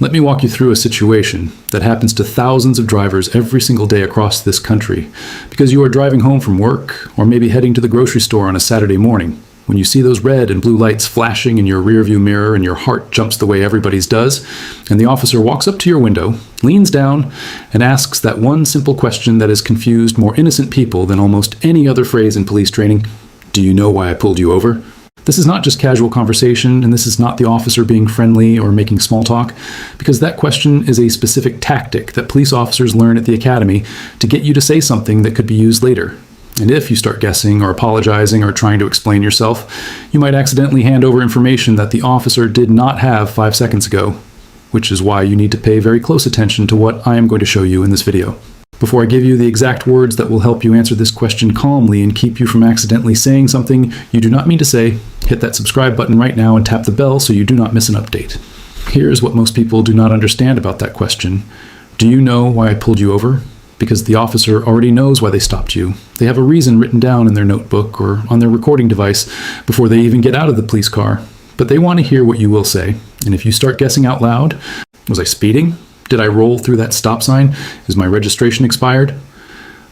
Let me walk you through a situation that happens to thousands of drivers every single day across this country, because you are driving home from work or maybe heading to the grocery store on a Saturday morning. When you see those red and blue lights flashing in your rearview mirror and your heart jumps the way everybody's does, and the officer walks up to your window, leans down, and asks that one simple question that has confused more innocent people than almost any other phrase in police training: "Do you know why I pulled you over?" This is not just casual conversation, and this is not the officer being friendly or making small talk, because that question is a specific tactic that police officers learn at the academy to get you to say something that could be used later. And if you start guessing or apologizing or trying to explain yourself, you might accidentally hand over information that the officer did not have 5 seconds ago, which is why you need to pay very close attention to what I am going to show you in this video. Before I give you the exact words that will help you answer this question calmly and keep you from accidentally saying something you do not mean to say, hit that subscribe button right now and tap the bell so you do not miss an update. Here's what most people do not understand about that question. Do you know why I pulled you over? Because the officer already knows why they stopped you. They have a reason written down in their notebook or on their recording device before they even get out of the police car. But they want to hear what you will say. And if you start guessing out loud, was I speeding? Did I roll through that stop sign? Is my registration expired?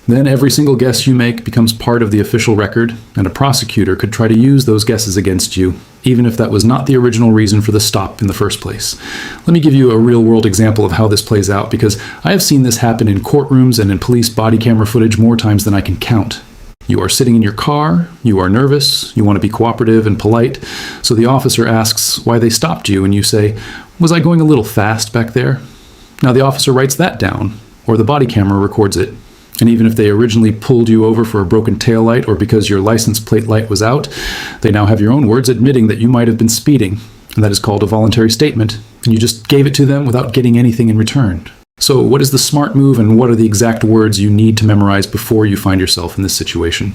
Then every single guess you make becomes part of the official record, and a prosecutor could try to use those guesses against you, even if that was not the original reason for the stop in the first place. Let me give you a real-world example of how this plays out, because I have seen this happen in courtrooms and in police body camera footage more times than I can count. You are sitting in your car, you are nervous, you want to be cooperative and polite, so the officer asks why they stopped you, and you say, "Was I going a little fast back there?" Now the officer writes that down, or the body camera records it. And even if they originally pulled you over for a broken taillight or because your license plate light was out, they now have your own words admitting that you might have been speeding. And that is called a voluntary statement. And you just gave it to them without getting anything in return. So what is the smart move, and what are the exact words you need to memorize before you find yourself in this situation?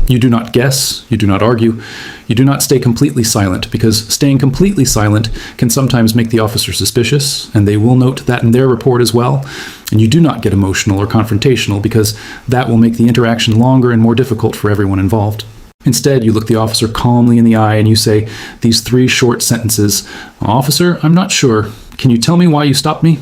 You do not guess, you do not argue, you do not stay completely silent, because staying completely silent can sometimes make the officer suspicious, and they will note that in their report as well. And you do not get emotional or confrontational, because that will make the interaction longer and more difficult for everyone involved. Instead, you look the officer calmly in the eye and you say these 3 short sentences: "Officer, I'm not sure. Can you tell me why you stopped me?"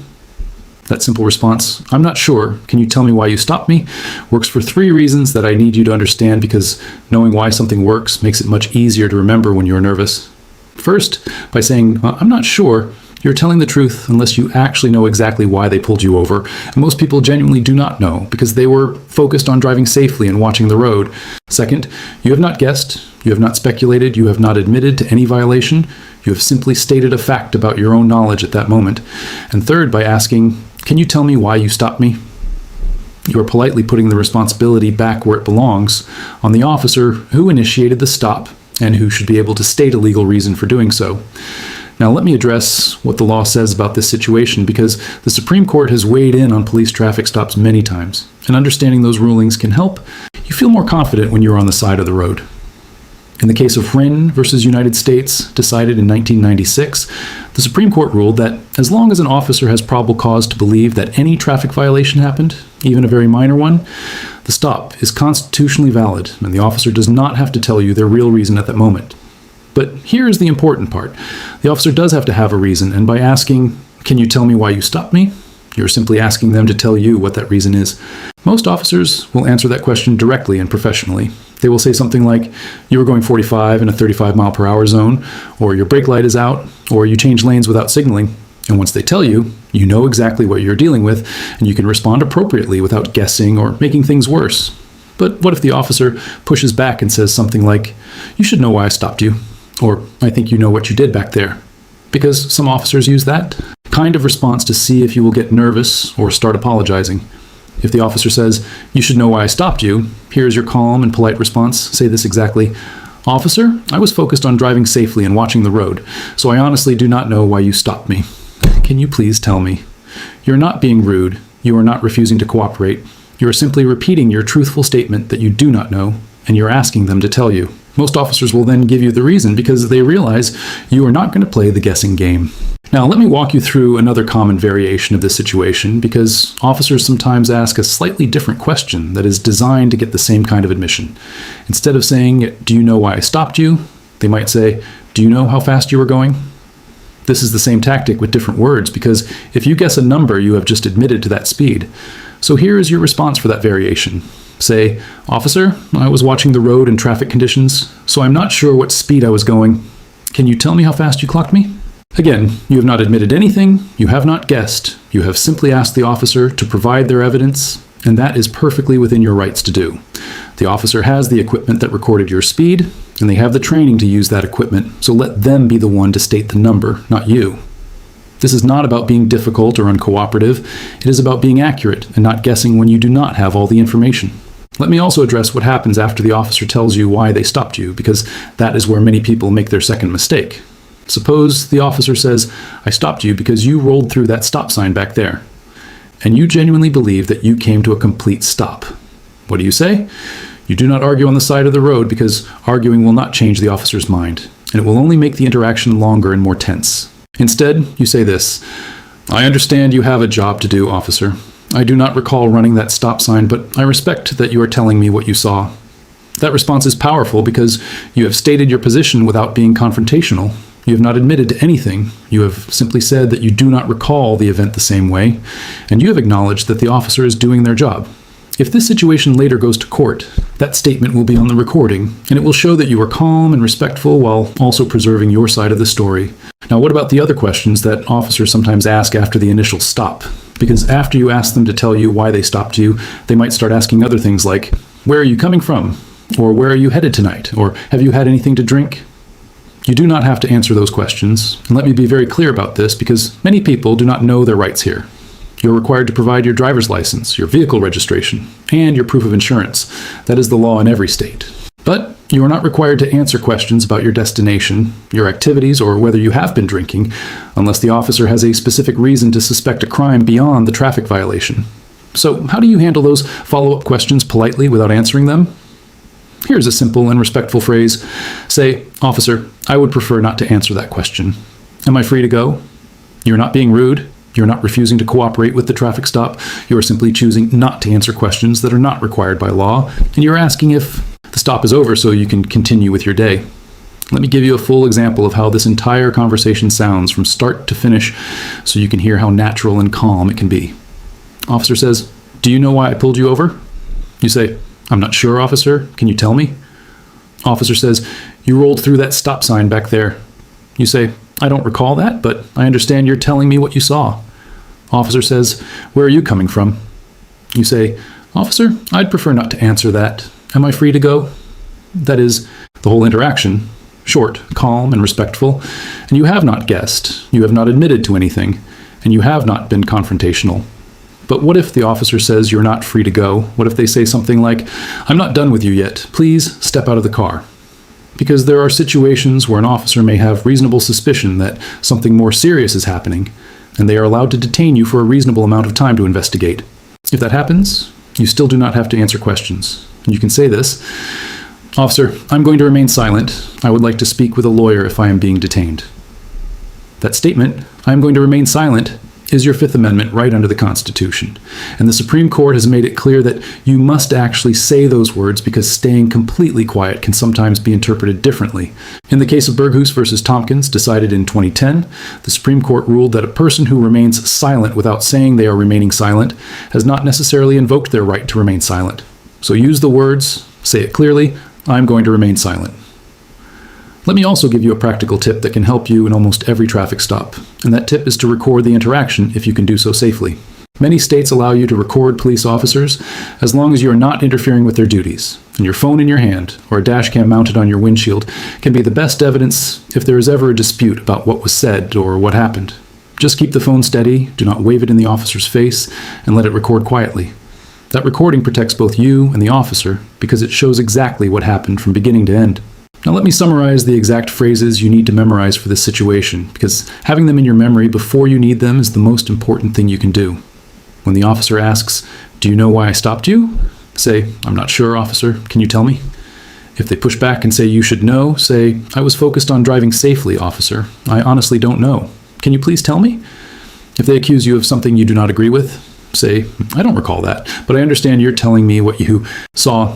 That simple response, "I'm not sure. Can you tell me why you stopped me?" works for 3 reasons that I need you to understand, because knowing why something works makes it much easier to remember when you're nervous. First, by saying, "I'm not sure," you're telling the truth unless you actually know exactly why they pulled you over. And most people genuinely do not know, because they were focused on driving safely and watching the road. Second, you have not guessed, you have not speculated, you have not admitted to any violation. You have simply stated a fact about your own knowledge at that moment. And third, by asking, "Can you tell me why you stopped me?" You are politely putting the responsibility back where it belongs, on the officer who initiated the stop and who should be able to state a legal reason for doing so. Now let me address what the law says about this situation, because the Supreme Court has weighed in on police traffic stops many times, and understanding those rulings can help you feel more confident when you're on the side of the road. In the case of Whren versus United States, decided in 1996, the Supreme Court ruled that as long as an officer has probable cause to believe that any traffic violation happened, even a very minor one, the stop is constitutionally valid, and the officer does not have to tell you their real reason at that moment. But here is the important part. The officer does have to have a reason, and by asking, "Can you tell me why you stopped me?" you're simply asking them to tell you what that reason is. Most officers will answer that question directly and professionally. They will say something like, "You were going 45 in a 35 mile per hour zone," or "Your brake light is out," or "You changed lanes without signaling." And once they tell you, you know exactly what you're dealing with, and you can respond appropriately without guessing or making things worse. But what if the officer pushes back and says something like, "You should know why I stopped you," or "I think you know what you did back there"? Because some officers use that kind of response to see if you will get nervous or start apologizing. If the officer says, "You should know why I stopped you," here's your calm and polite response. Say this exactly: "Officer, I was focused on driving safely and watching the road, so I honestly do not know why you stopped me. Can you please tell me?" You're not being rude. You are not refusing to cooperate. You are simply repeating your truthful statement that you do not know, and you're asking them to tell you. Most officers will then give you the reason, because they realize you are not going to play the guessing game. Now, let me walk you through another common variation of this situation, because officers sometimes ask a slightly different question that is designed to get the same kind of admission. Instead of saying, "Do you know why I stopped you?" they might say, "Do you know how fast you were going?" This is the same tactic with different words, because if you guess a number, you have just admitted to that speed. So here is your response for that variation. Say, "Officer, I was watching the road and traffic conditions, so I'm not sure what speed I was going. Can you tell me how fast you clocked me?" Again, you have not admitted anything, you have not guessed, you have simply asked the officer to provide their evidence, and that is perfectly within your rights to do. The officer has the equipment that recorded your speed, and they have the training to use that equipment, so let them be the one to state the number, not you. This is not about being difficult or uncooperative. It is about being accurate and not guessing when you do not have all the information. Let me also address what happens after the officer tells you why they stopped you, because that is where many people make their second mistake. Suppose the officer says, "I stopped you because you rolled through that stop sign back there," and you genuinely believe that you came to a complete stop. What do you say? You do not argue on the side of the road, because arguing will not change the officer's mind, and it will only make the interaction longer and more tense. Instead, you say this: "I understand you have a job to do, officer. I do not recall running that stop sign, but I respect that you are telling me what you saw." That response is powerful because you have stated your position without being confrontational. You have not admitted to anything. You have simply said that you do not recall the event the same way, and you have acknowledged that the officer is doing their job. If this situation later goes to court, that statement will be on the recording, and it will show that you were calm and respectful while also preserving your side of the story. Now, what about the other questions that officers sometimes ask after the initial stop? Because after you ask them to tell you why they stopped you, they might start asking other things like, "Where are you coming from?" Or "Where are you headed tonight?" Or "Have you had anything to drink?" You do not have to answer those questions, and let me be very clear about this, because many people do not know their rights here. You're required to provide your driver's license, your vehicle registration, and your proof of insurance. That is the law in every state. But you are not required to answer questions about your destination, your activities, or whether you have been drinking, unless the officer has a specific reason to suspect a crime beyond the traffic violation. So how do you handle those follow-up questions politely without answering them? Here's a simple and respectful phrase. Say, "Officer, I would prefer not to answer that question. Am I free to go?" You're not being rude. You're not refusing to cooperate with the traffic stop. You are simply choosing not to answer questions that are not required by law, and you're asking if the stop is over so you can continue with your day. Let me give you a full example of how this entire conversation sounds from start to finish, so you can hear how natural and calm it can be. Officer says, "Do you know why I pulled you over?" You say, "I'm not sure, officer. Can you tell me?" Officer says, "You rolled through that stop sign back there." You say, "I don't recall that, but I understand you're telling me what you saw." Officer says, "Where are you coming from?" You say, "Officer, I'd prefer not to answer that. Am I free to go?" That is the whole interaction. Short, calm, and respectful. And you have not guessed. You have not admitted to anything. And you have not been confrontational. But what if the officer says you're not free to go? What if they say something like, "I'm not done with you yet. Please step out of the car"? Because there are situations where an officer may have reasonable suspicion that something more serious is happening, and they are allowed to detain you for a reasonable amount of time to investigate. If that happens, you still do not have to answer questions. And you can say this: "Officer, I'm going to remain silent. I would like to speak with a lawyer if I am being detained." That statement, "I'm going to remain silent," is your Fifth Amendment right under the Constitution. And the Supreme Court has made it clear that you must actually say those words, because staying completely quiet can sometimes be interpreted differently. In the case of Berghuis versus Thompkins, decided in 2010, the Supreme Court ruled that a person who remains silent without saying they are remaining silent has not necessarily invoked their right to remain silent. So use the words, say it clearly, "I'm going to remain silent." Let me also give you a practical tip that can help you in almost every traffic stop, and that tip is to record the interaction if you can do so safely. Many states allow you to record police officers as long as you are not interfering with their duties, and your phone in your hand or a dash cam mounted on your windshield can be the best evidence if there is ever a dispute about what was said or what happened. Just keep the phone steady, do not wave it in the officer's face, and let it record quietly. That recording protects both you and the officer because it shows exactly what happened from beginning to end. Now let me summarize the exact phrases you need to memorize for this situation, because having them in your memory before you need them is the most important thing you can do. When the officer asks, "Do you know why I stopped you?" say, "I'm not sure, officer. Can you tell me?" If they push back and say you should know, say, "I was focused on driving safely, officer. I honestly don't know. Can you please tell me?" If they accuse you of something you do not agree with, say, "I don't recall that, but I understand you're telling me what you saw."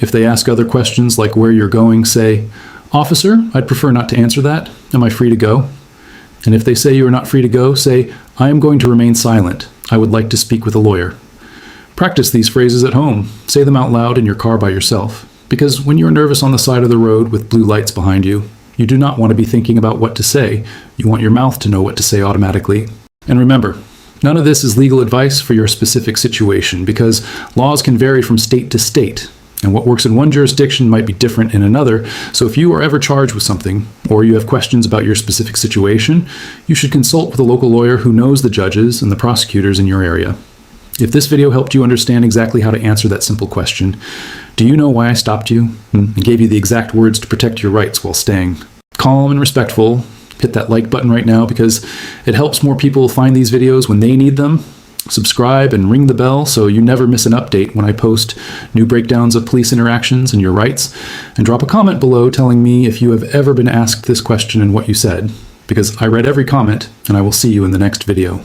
If they ask other questions like where you're going, say, "Officer, I'd prefer not to answer that. Am I free to go?" And if they say you are not free to go, say, "I am going to remain silent. I would like to speak with a lawyer." Practice these phrases at home. Say them out loud in your car by yourself. Because when you're nervous on the side of the road with blue lights behind you, you do not want to be thinking about what to say. You want your mouth to know what to say automatically. And remember, none of this is legal advice for your specific situation, because laws can vary from state to state, and what works in one jurisdiction might be different in another. So if you are ever charged with something, or you have questions about your specific situation, you should consult with a local lawyer who knows the judges and the prosecutors in your area. If this video helped you understand exactly how to answer that simple question, do you know why I stopped you and gave you the exact words to protect your rights while staying calm and respectful? Hit that like button right now, because it helps more people find these videos when they need them. Subscribe and ring the bell so you never miss an update when I post new breakdowns of police interactions and your rights. And drop a comment below telling me if you have ever been asked this question and what you said, because I read every comment, and I will see you in the next video.